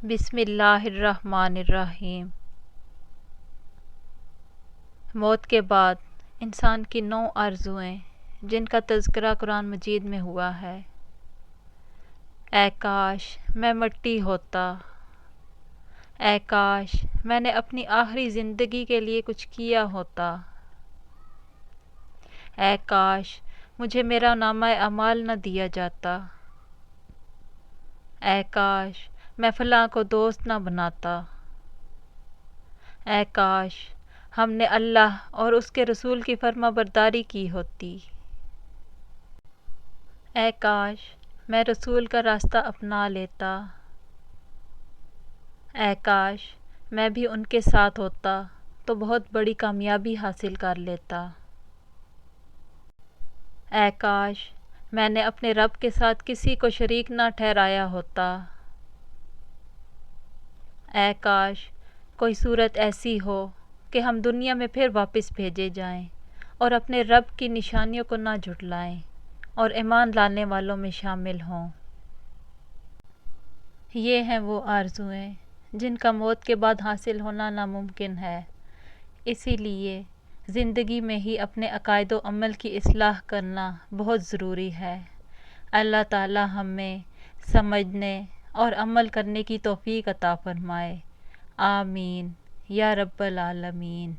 بسم اللہ الرحمن الرحیم۔ موت کے بعد انسان کی 9 آرزوئیں جن کا تذکرہ قرآن مجید میں ہوا ہے۔ اے کاش میں مٹی ہوتا، اے کاش میں نے اپنی آخری زندگی کے لیے کچھ کیا ہوتا، اے کاش مجھے میرا نامہ اعمال نہ دیا جاتا، اے کاش میں فلاں کو دوست نہ بناتا، اے کاش ہم نے اللہ اور اس کے رسول کی فرما برداری کی ہوتی، اے کاش میں رسول کا راستہ اپنا لیتا، اے کاش میں بھی ان کے ساتھ ہوتا تو بہت بڑی کامیابی حاصل کر لیتا، اے کاش میں نے اپنے رب کے ساتھ کسی کو شریک نہ ٹھہرایا ہوتا، اے کاش کوئی صورت ایسی ہو کہ ہم دنیا میں پھر واپس بھیجے جائیں اور اپنے رب کی نشانیوں کو نہ جھٹلائیں اور ایمان لانے والوں میں شامل ہوں۔ یہ ہیں وہ آرزوئیں جن کا موت کے بعد حاصل ہونا ناممکن ہے، اسی لیے زندگی میں ہی اپنے عقائد و عمل کی اصلاح کرنا بہت ضروری ہے۔ اللہ تعالی ہمیں سمجھنے اور عمل کرنے کی توفیق عطا فرمائے، آمین یا رب العالمین۔